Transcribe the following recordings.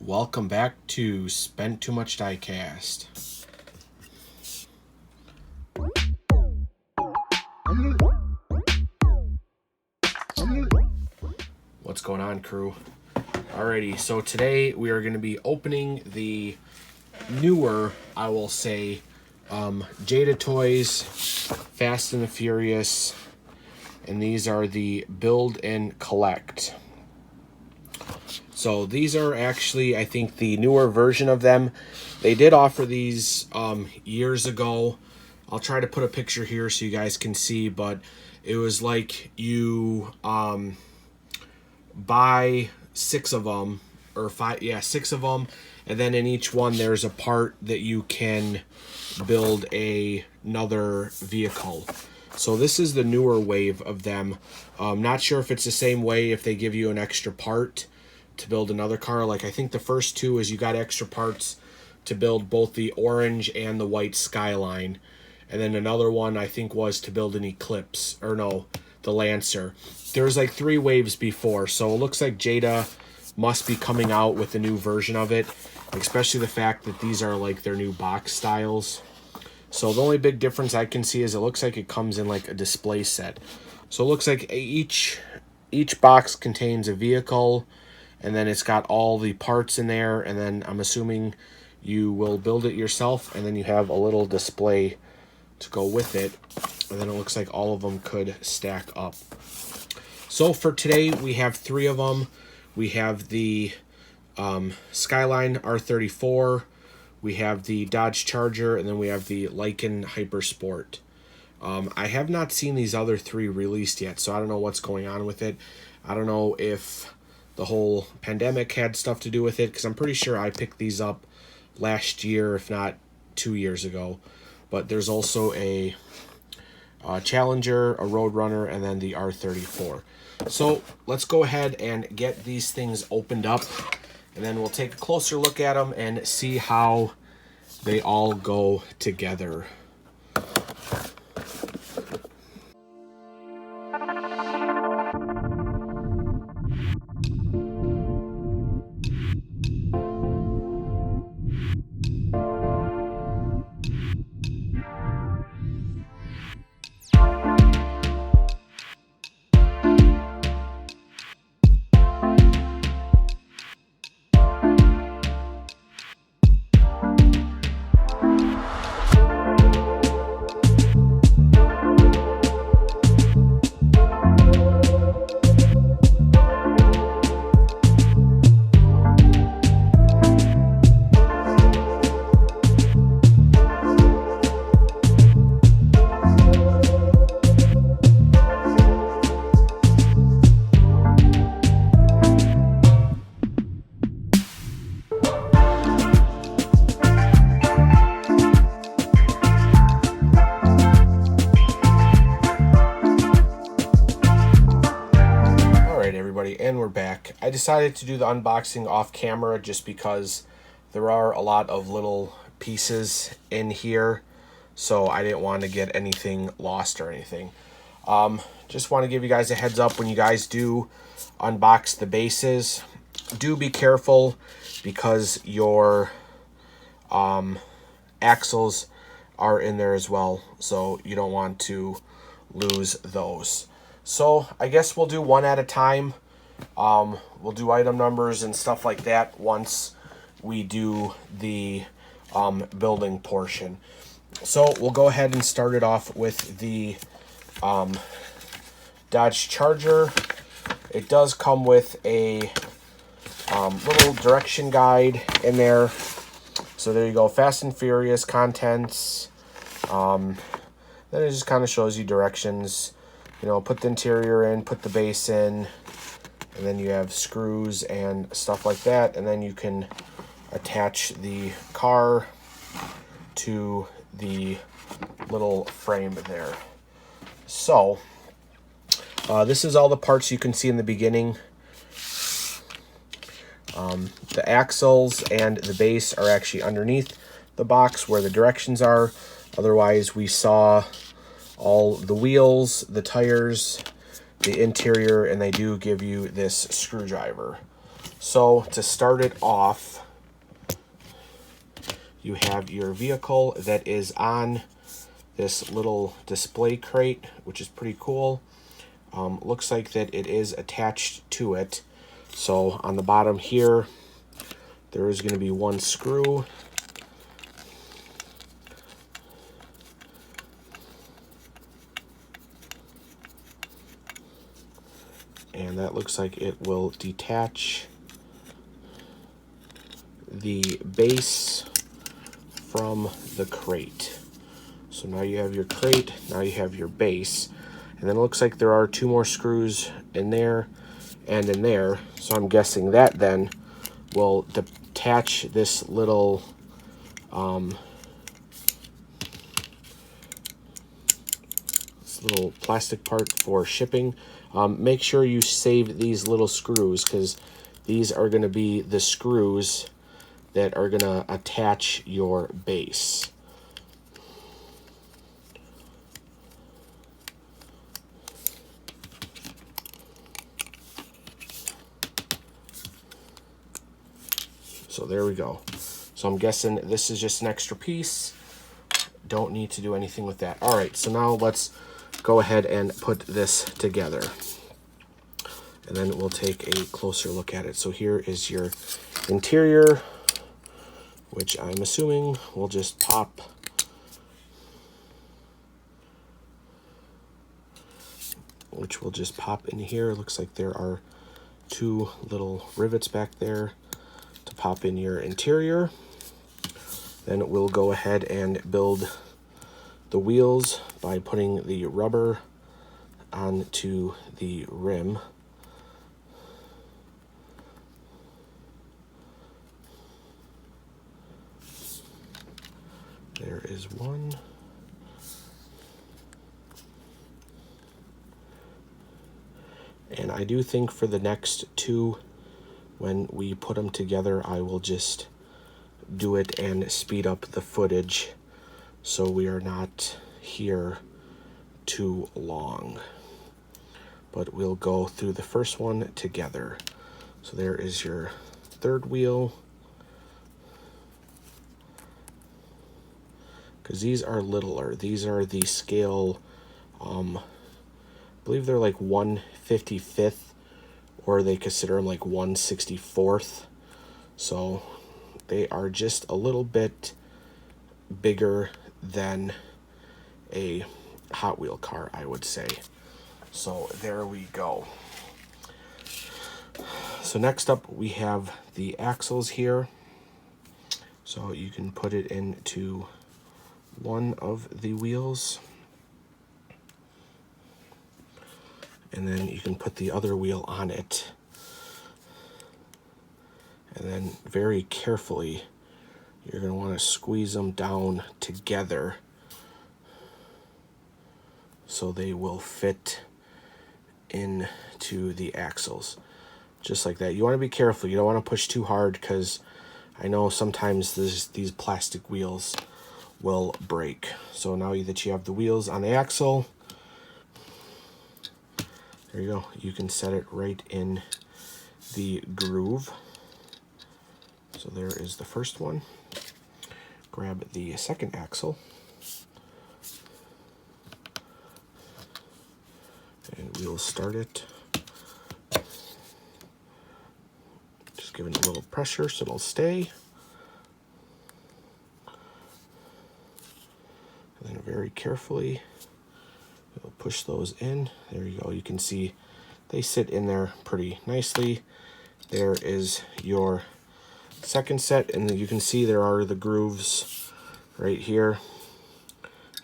Welcome back to Spent Too Much Diecast. What's going on, crew? Alrighty, so today we are going to be opening the newer, I will say, Jada toys, Fast and the Furious, and these are the Build and Collect. So these are actually, I think, the newer version of them. They did offer these years ago. I'll try to put a picture here so you guys can see, but it was like you buy 6 of them, or 5, yeah, 6 of them, and then in each one there's a part that you can build another vehicle. So this is the newer wave of them. Not sure if it's the same way if they give you an extra part to build another car. Like, I think the first 2 is you got extra parts to build both the orange and the white Skyline, and then another one I think was to build an Eclipse, or no, the Lancer. There was like 3 waves before, so it looks like Jada must be coming out with a new version of it, especially the fact that these are like their new box styles. So the only big difference I can see is it looks like it comes in like a display set. So it looks like each box contains a vehicle, and then it's got all the parts in there, and then I'm assuming you will build it yourself, and then you have a little display to go with it, and then it looks like all of them could stack up. So for today we have 3 of them. We have the Skyline R34, we have the Dodge Charger, and then we have the Lykan Hypersport. I have not seen these other 3 released yet, so I don't know what's going on with it. I don't know if the whole pandemic had stuff to do with it, because I'm pretty sure I picked these up last year, if not 2 years ago. But there's also a Challenger, a Roadrunner, and then the R34. So let's go ahead and get these things opened up, and then we'll take a closer look at them and see how they all go together. And we're back. I decided to do the unboxing off camera just because there are a lot of little pieces in here, so I didn't want to get anything lost or anything. Just want to give you guys a heads up when you guys do unbox the bases. Do be careful, because your axles are in there as well, so you don't want to lose those. So I guess we'll do one at a time. We'll do item numbers and stuff like that once we do the building portion. So we'll go ahead and start it off with the Dodge Charger. It does come with a little direction guide in there. So there you go, Fast and Furious contents. Then it just kind of shows you directions. You know, put the interior in, put the base in, and then you have screws and stuff like that, and then you can attach the car to the little frame there. So this is all the parts you can see in the beginning. The axles and the base are actually underneath the box where the directions are. Otherwise, we saw all the wheels, the tires, the interior, and they do give you this screwdriver. So to start it off, you have your vehicle that is on this little display crate, which is pretty cool. Looks like that it is attached to it. So on the bottom here, there is going to be one screw. And that looks like it will detach the base from the crate. So now you have your crate, now you have your base. And then it looks like there are 2 more screws in there and in there. So I'm guessing that then will detach this little plastic part for shipping. Make sure you save these little screws, because these are going to be the screws that are going to attach your base. So there we go. So I'm guessing this is just an extra piece. Don't need to do anything with that. All right, so now let's go ahead and put this together. And then we'll take a closer look at it. So here is your interior, which I'm assuming will just pop. Which will just pop in here. Looks like there are 2 little rivets back there to pop in your interior. Then we'll go ahead and build the wheels by putting the rubber onto the rim. There is one. And I do think for the next 2, when we put them together, I will just do it and speed up the footage so we are not here too long. But we'll go through the first one together. So there is your 3rd wheel. Because these are littler. These are the scale, I believe they're like 1/55th, or they consider them like 1/64th. So they are just a little bit bigger than a Hot Wheel car, I would say. So there we go. So next up we have the axles here. So you can put it into one of the wheels. And then you can put the other wheel on it. And then very carefully, you're going to want to squeeze them down together so they will fit into the axles. Just like that. You want to be careful. You don't want to push too hard, because I know sometimes these plastic wheels will break. So now that you have the wheels on the axle, there you go. You can set it right in the groove. So there is the first one. Grab the second axle. And we'll start it. Just giving it a little pressure so it'll stay. And then very carefully, we'll push those in. There you go. You can see they sit in there pretty nicely. There is your second set, and you can see there are the grooves right here,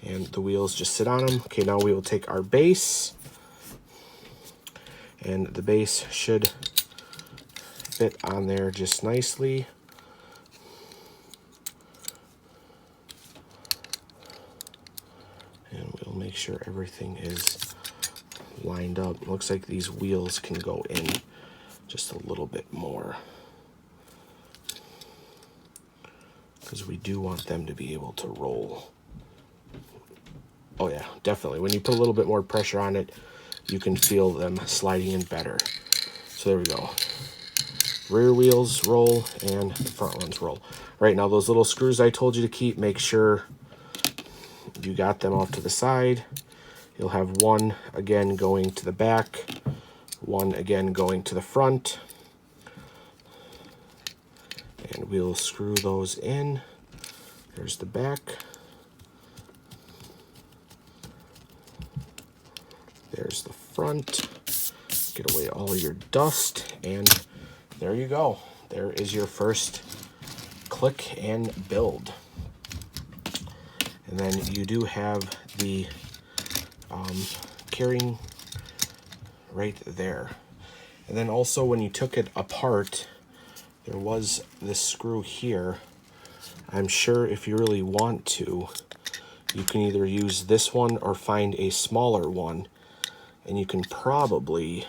and the wheels just sit on them. Okay, now we will take our base, and the base should fit on there just nicely. And we'll make sure everything is lined up. Looks like these wheels can go in just a little bit more, because we do want them to be able to roll. Oh yeah, definitely. When you put a little bit more pressure on it, you can feel them sliding in better. So there we go. rear wheels roll and the front ones roll. Right, now those little screws I told you to keep, make sure you got them off to the side. You'll have one again going to the back, one again going to the front, and we'll screw those in. There's the back. There's the front. Get away all your dust, and there you go. There is your first click and build. And then you do have the carrying right there. And then also when you took it apart, there was this screw here. I'm sure if you really want to, you can either use this one or find a smaller one, and you can probably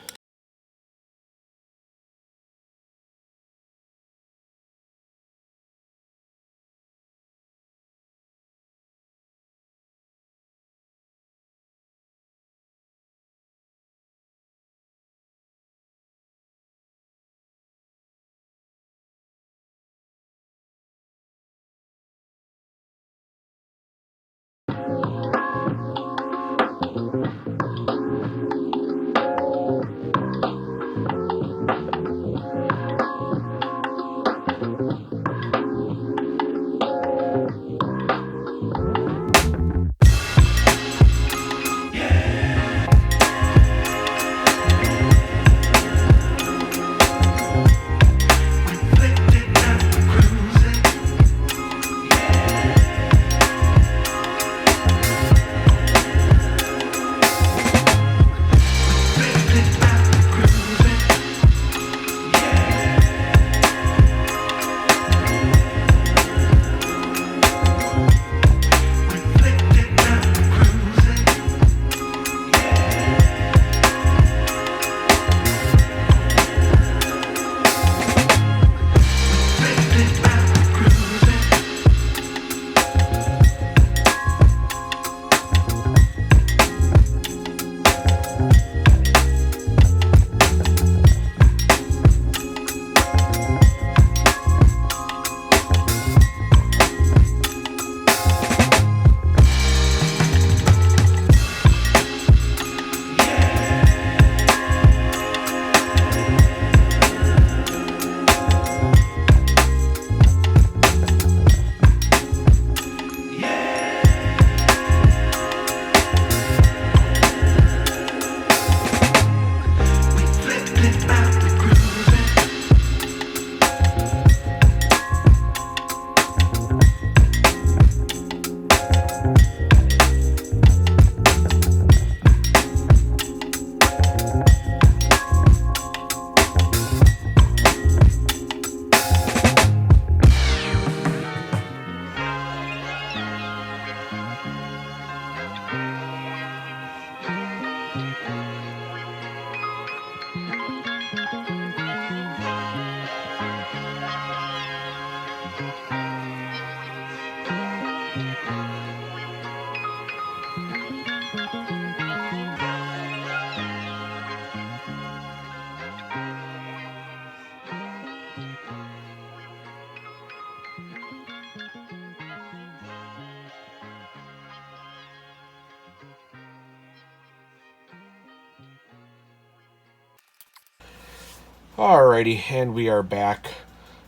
Alrighty, and we are back.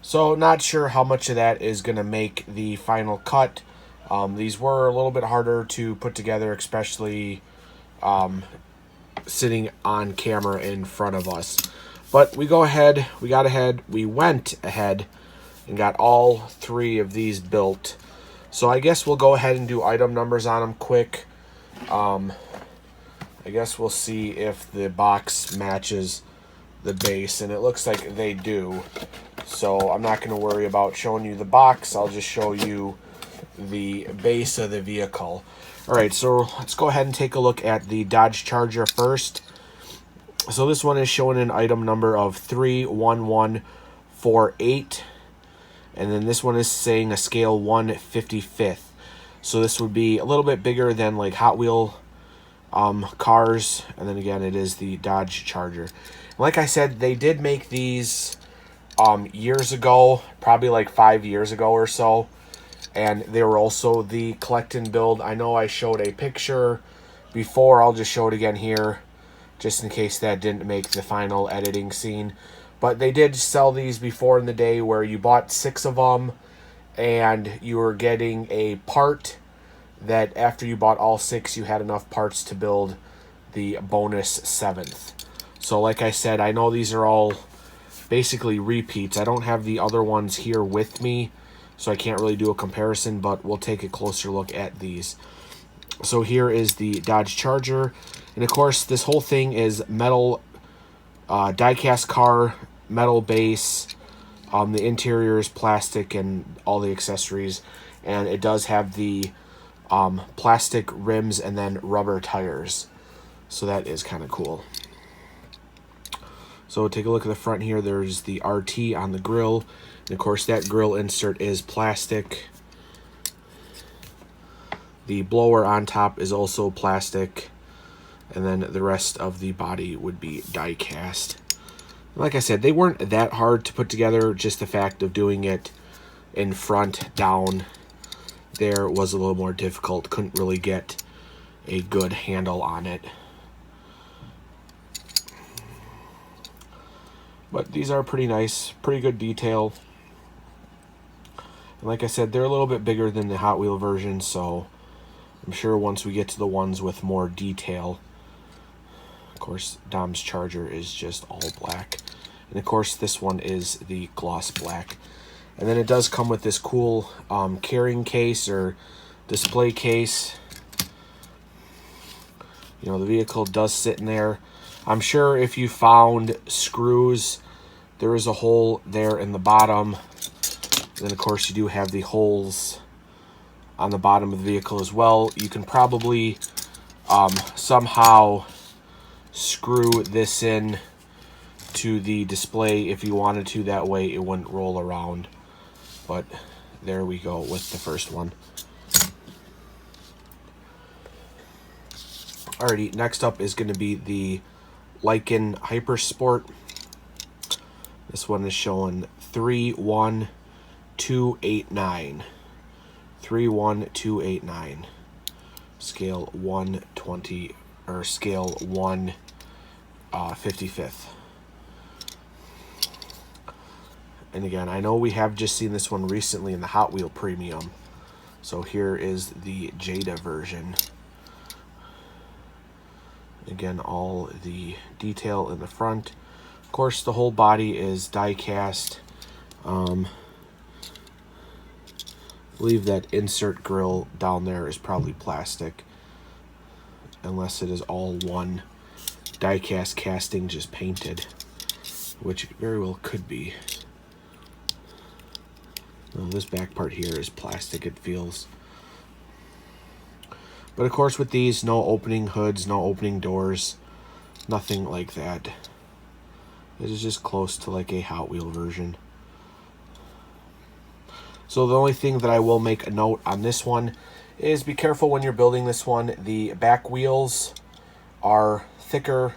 So not sure how much of that is going to make the final cut. These were a little bit harder to put together, especially sitting on camera in front of us. But we went ahead and got all three of these built. So I guess we'll go ahead and do item numbers on them quick. I guess we'll see if the box matches the base, and it looks like they do. So I'm not going to worry about showing you the box. I'll just show you the base of the vehicle. Alright, so let's go ahead and take a look at the Dodge Charger first. So this one is showing an item number of 31148. And then this one is saying a scale 1/55. So this would be a little bit bigger than like Hot Wheel cars. And then again, it is the Dodge Charger. Like I said, they did make these years ago, probably like 5 years ago or so. And they were also the collect and build. I know I showed a picture before. I'll just show it again here, just in case that didn't make the final editing scene. But they did sell these before in the day where you bought 6 of them and you were getting a part that after you bought all 6, you had enough parts to build the bonus 7th. So like I said, I know these are all basically repeats. I don't have the other ones here with me, so I can't really do a comparison, but we'll take a closer look at these. So here is the Dodge Charger, and of course this whole thing is metal diecast car, metal base. The interior is plastic and all the accessories, and it does have the plastic rims and then rubber tires. So that is kind of cool. So take a look at the front here. There's the RT on the grill. And of course that grill insert is plastic. The blower on top is also plastic. And then the rest of the body would be die cast. Like I said, they weren't that hard to put together. Just the fact of doing it in front down there was a little more difficult. Couldn't really get a good handle on it. But these are pretty nice, pretty good detail. And like I said, they're a little bit bigger than the Hot Wheel version, so I'm sure once we get to the ones with more detail. Of course, Dom's Charger is just all black. And of course, this one is the gloss black. And then it does come with this cool carrying case or display case. You know, the vehicle does sit in there. I'm sure if you found screws, there is a hole there in the bottom. And then, of course, you do have the holes on the bottom of the vehicle as well. You can probably somehow screw this in to the display if you wanted to. That way it wouldn't roll around. But there we go with the first one. Alrighty, next up is going to be the Lykan Hypersport. This one is showing 31289. 31289. Scale 120 or scale 1/55th. And again, I know we have just seen this one recently in the Hot Wheel Premium. So here is the Jada version. Again, all the detail in the front. Of course, the whole body is die cast. I believe that insert grill down there is probably plastic, unless it is all one die cast casting just painted, which it very well could be. Well, this back part here is plastic, it feels. But of course with these, no opening hoods, no opening doors, nothing like that. This is just close to like a Hot Wheel version. So the only thing that I will make a note on this one is be careful when you're building this one. The back wheels are thicker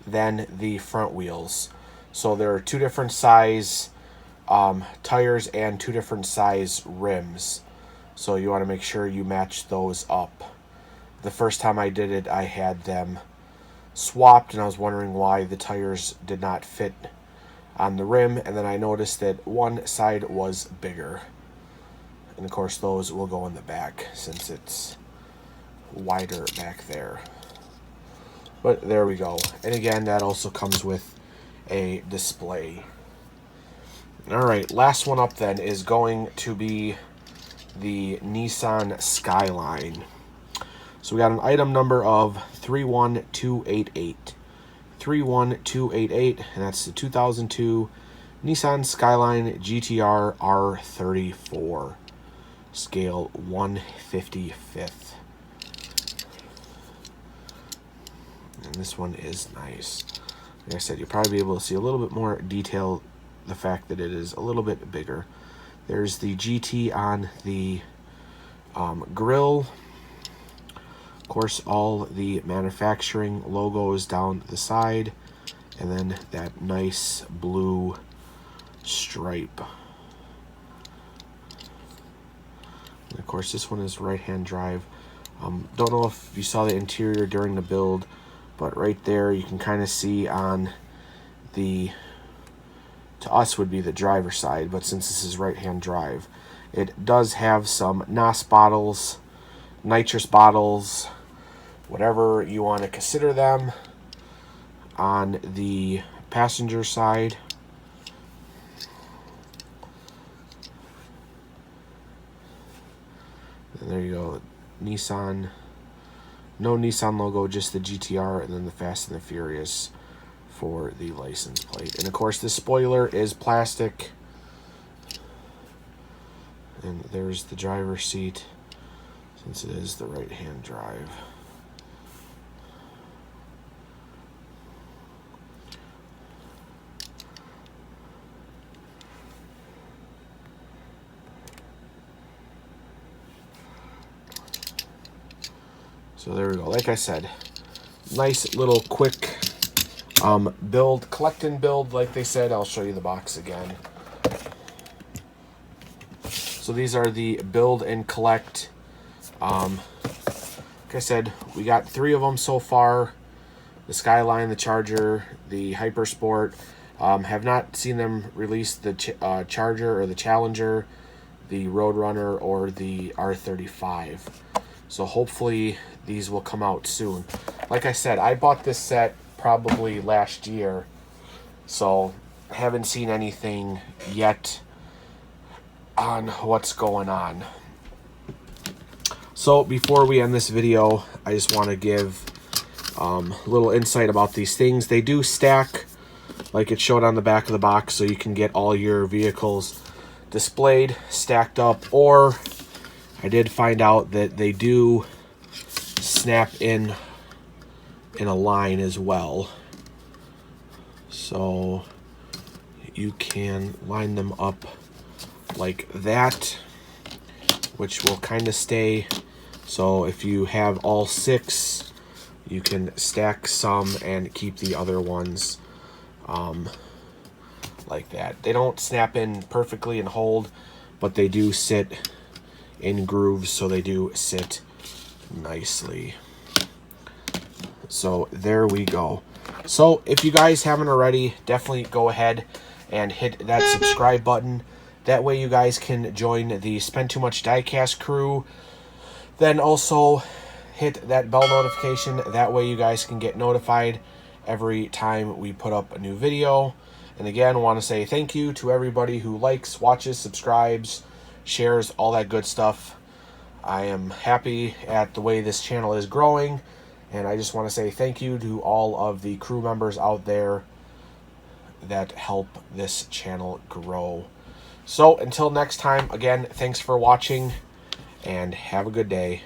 than the front wheels. So there are 2 different size tires and 2 different size rims. So you want to make sure you match those up. The first time I did it, I had them swapped, and I was wondering why the tires did not fit on the rim, and then I noticed that one side was bigger. And of course those will go in the back since it's wider back there. But there we go. And again, that also comes with a display. Alright, last one up then is going to be the Nissan Skyline. So we got an item number of 31288. 31288, and that's the 2002 Nissan Skyline GTR R34. Scale 1/55th. And this one is nice. Like I said, you'll probably be able to see a little bit more detail, the fact that it is a little bit bigger. There's the GT on the grill. Of course, all the manufacturing logos down the side. And then that nice blue stripe. And of course, this one is right-hand drive. Don't know if you saw the interior during the build, but right there you can kind of see on the, to us would be the driver side, but since this is right-hand drive, it does have some NOS bottles, nitrous bottles, whatever you want to consider them, on the passenger side. And there you go, Nissan, no Nissan logo, just the GTR, and then the Fast and the Furious for the license plate. And of course, the spoiler is plastic. And there's the driver's seat, since it is the right-hand drive. So there we go. Like I said, nice little quick build, collect and build. Like they said, I'll show you the box again. So these are the build and collect. Like I said, we got 3 of them so far. The Skyline, the Charger, the Hypersport. Have not seen them release the Charger or the Challenger, the Roadrunner, or the R35. So hopefully these will come out soon. Like I said, I bought this set probably last year, so I haven't seen anything yet on what's going on. So before we end this video, I just want to give a little insight about these things. They do stack like it showed on the back of the box, so you can get all your vehicles displayed, stacked up, or I did find out that they do snap in a line as well. So you can line them up like that, which will kind of stay. So if you have all 6, you can stack some and keep the other ones like that. They don't snap in perfectly and hold, but they do sit in grooves, so they do sit nicely. So there we go. So if you guys haven't already, definitely go ahead and hit that subscribe button. That way you guys can join the Spend Too Much Diecast crew. Then also hit that bell notification. That way you guys can get notified every time we put up a new video. And again, I want to say thank you to everybody who likes, watches, subscribes, shares, all that good stuff. I am happy at the way this channel is growing, and I just want to say thank you to all of the crew members out there that help this channel grow. So until next time, again, thanks for watching and have a good day.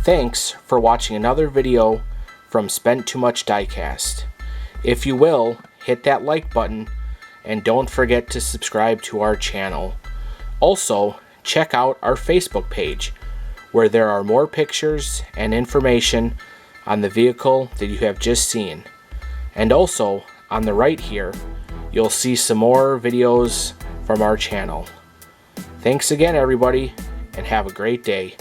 Thanks for watching another video from Spent Too Much Diecast. If you will, hit that like button and don't forget to subscribe to our channel. Also, check out our Facebook page where there are more pictures and information on the vehicle that you have just seen. And also, on the right here, you'll see some more videos from our channel. Thanks again, everybody, and have a great day.